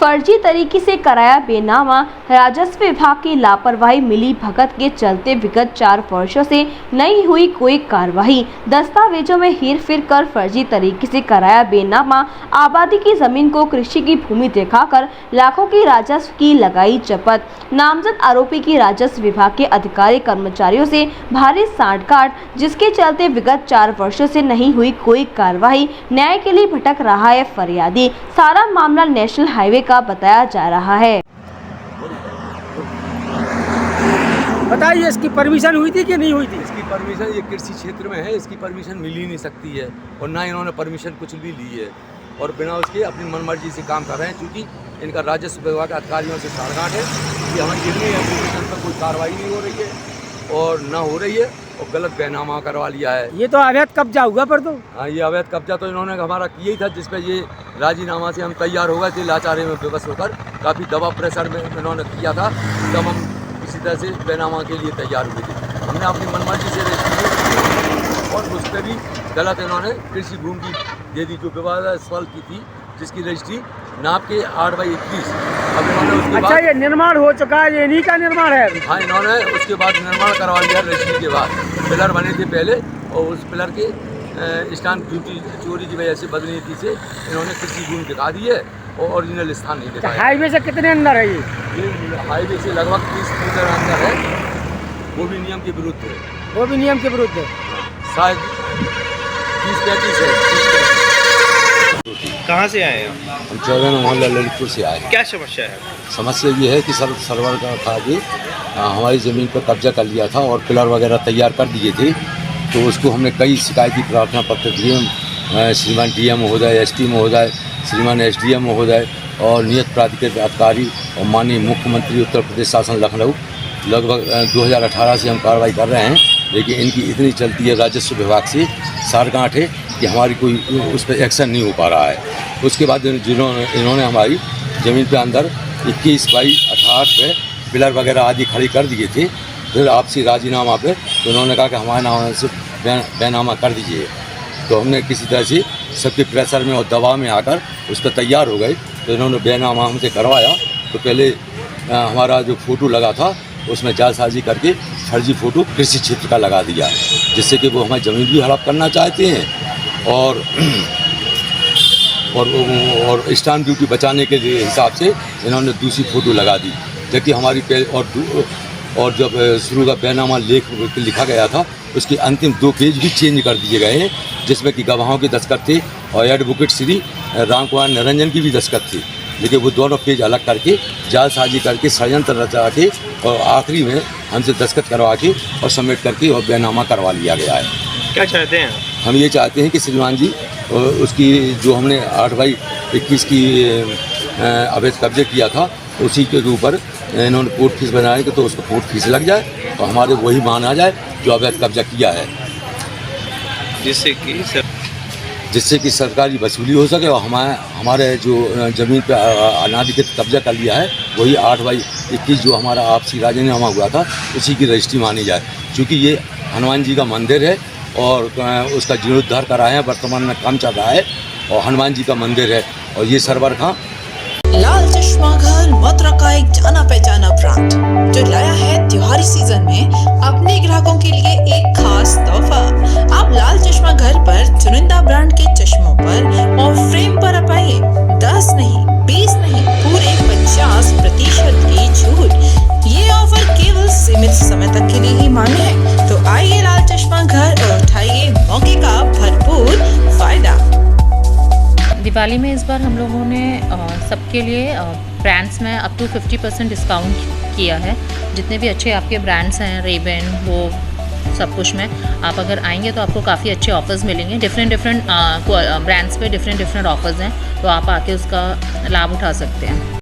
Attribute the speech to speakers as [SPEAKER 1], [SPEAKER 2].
[SPEAKER 1] फर्जी तरीके से कराया बेनामा राजस्व विभाग की लापरवाही मिली भगत के चलते विगत 4 वर्षों से नहीं हुई कोई कार्रवाई। दस्तावेजों में हेरफेर कर फर्जी तरीके से कराया बेनामा आबादी की जमीन को कृषि की भूमि दिखाकर लाखों की राजस्व की लगाई चपत। नामजद आरोपी की राजस्व विभाग के अधिकारी कर्मचारियों से भारी सांठगांठ, जिसके चलते विगत 4 वर्षों से नहीं हुई कोई कार्रवाई। न्याय के लिए भटक रहा है फरियादी। सारा मामला नेशनल हाईवे का बताया जा रहा है।
[SPEAKER 2] बताइए, इसकी परमिशन हुई थी कि नहीं हुई थी?
[SPEAKER 3] इसकी परमिशन ये कृषि क्षेत्र में है, इसकी परमिशन मिल ही नहीं सकती है और ना इन्होंने परमिशन कुछ भी ली है और बिना उसके अपनी मनमर्जी से काम कर रहे हैं। क्योंकि इनका राजस्व विभाग के अधिकारियों से साठगांठ है कि हमारी इतनी एप्लीकेशन पर कोई कार्रवाई नहीं हो रही है और ना हो रही है और गलत बेनामा करवा लिया है।
[SPEAKER 2] ये तो अवैध कब्जा हुआ पर तो।
[SPEAKER 3] हाँ, ये अवैध कब्जा तो इन्होंने हमारा किया ही था, जिसपे ये राजीनामा से हम तैयार हो गए थे लाचारी में विवश होकर। काफ़ी दबाव प्रेशर में इन्होंने किया था, तब हम इसी तरह से बेनामा के लिए तैयार हुए थे। हमने अपनी मनमर्जी से रजिस्ट्री और उस पर भी गलत इन्होंने कृषि भूमि की दे दी, जो विवाद स्थल की थी, जिसकी रजिस्ट्री नाप के 8/21। अब इन्होंने उसके बाद
[SPEAKER 2] ये निर्माण हो चुका है, ये इन्हीं का निर्माण है अभी?
[SPEAKER 3] हाँ, इन्होंने उसके बाद निर्माण करवा लिया रजिस्ट्री के बाद। पिलर बने थे पहले और उस पिलर के स्टैंप ड्यूटी चोरी की वजह से बदनीति से इन्होंने कृषि भूमि दिखा दी है और ओरिजिनल स्थान नहीं दिखाया।
[SPEAKER 2] हाईवे से कितने अंदर है ये?
[SPEAKER 3] हाईवे से लगभग 30 मीटर अंदर है, वो भी नियम के विरुद्ध है।
[SPEAKER 2] वो भी नियम के विरुद्ध है?
[SPEAKER 3] शायद 30-35 है।
[SPEAKER 4] कहाँ से आए हैं?
[SPEAKER 3] हम 14 मोहल्ला ललितपुर से आए।
[SPEAKER 4] क्या समस्या है?
[SPEAKER 3] समस्या ये है कि सर्वर का था कि हमारी ज़मीन पर कब्जा कर लिया था और पिलर वगैरह तैयार कर दिए थे, तो उसको हमने कई शिकायती प्रार्थना पत्र दिए श्रीमान DM महोदय, ST महोदय, श्रीमान SDM महोदय और नियत प्राधिकृत अधिकारी और माननीय मुख्यमंत्री उत्तर प्रदेश शासन लखनऊ। लगभग 2018 से हम कार्रवाई कर रहे हैं, लेकिन इनकी इतनी चलती है राजस्व विभाग से साठगांठ है कि हमारी कोई उस पर एक्शन नहीं हो पा रहा है। उसके बाद इन्होंने हमारी ज़मीन पे अंदर 21/28 पे पिलर वगैरह आदि खड़ी कर दिए थे। फिर आपसी राजीनामा पे तो उन्होंने कहा कि हमारे नाम से बेनामा कर दीजिए। तो हमने किसी तरह से सबके प्रेशर में और दबाव में आकर उस पर तैयार हो गए, तो इन्होंने बेनामा हमसे करवाया। तो पहले हमारा जो फ़ोटो लगा था उसमें जालसाजी करके फर्जी फ़ोटो कृषि क्षेत्र का लगा दिया, जिससे कि वो हमारी ज़मीन भी हड़प करना चाहते हैं और स्टैम्प ड्यूटी बचाने के लिए हिसाब से इन्होंने दूसरी फ़ोटो लगा दी। जबकि हमारी और जब शुरू का बेनामा लेख लिखा गया था, उसके अंतिम 2 पेज भी चेंज कर दिए गए हैं, जिसमें कि गवाहों के दस्तखत थे और एडवोकेट श्री राम कुमार निरंजन की भी दस्तखत थी। लेकिन वो दोनों पेज अलग करके जालसाजी करके षड्यंत्र रचा के और आखिरी में हमसे दस्तखत करवा के और सबमिट करके और बेनामा करवा लिया गया है।
[SPEAKER 4] क्या चाहते हैं?
[SPEAKER 3] हम ये चाहते हैं कि श्रीमान जी उसकी जो हमने 8/21 की अवैध कब्जे किया था, उसी के ऊपर इन्होंने कोर्ट फीस बनाया कि तो उसको कोर्ट फीस लग जाए और हमारे वही मान आ जाए जो अवैध कब्जा किया है, जिससे कि सरकारी वसूली हो सके और हमारे जो ज़मीन पे अनाधिकृत कब्जा कर लिया है वही 8/21 जो हमारा आपसी राजीनामा हुआ था उसी की रजिस्ट्री मानी जाए। क्योंकि ये हनुमान जी का मंदिर है और उसका जीर्णोद्धार कराए हैं, वर्तमान में काम चल रहा है और हनुमान जी का मंदिर है और ये सर्वर कहाँ।
[SPEAKER 5] लाल चश्मा घर मथुरा का एक जाना पहचाना ब्रांड जो लाया है त्योहारी सीजन में अपने ग्राहकों के लिए एक खास तोहफा। आप लाल चश्मा घर पर चुनिंदा ब्रांड के चश्मों पर और फ्रेम पर पाइए 10 नहीं 20 नहीं पूरे 50% की छूट। ये ऑफर केवल सीमित समय तक के लिए ही मान्य है, तो आइए लाल चश्मा घर और उठाइए मौके का भरपूर फायदा।
[SPEAKER 6] दिवाली में इस बार हम लोगों ने सबके लिए ब्रांड्स में अप टू 50% डिस्काउंट किया है। जितने भी अच्छे आपके ब्रांड्स हैं, रेबन, वो सब कुछ में आप अगर आएंगे तो आपको काफ़ी अच्छे ऑफर्स मिलेंगे। डिफरेंट ब्रांड्स पे डिफरेंट ऑफर्स हैं, तो आप आके उसका लाभ उठा सकते हैं।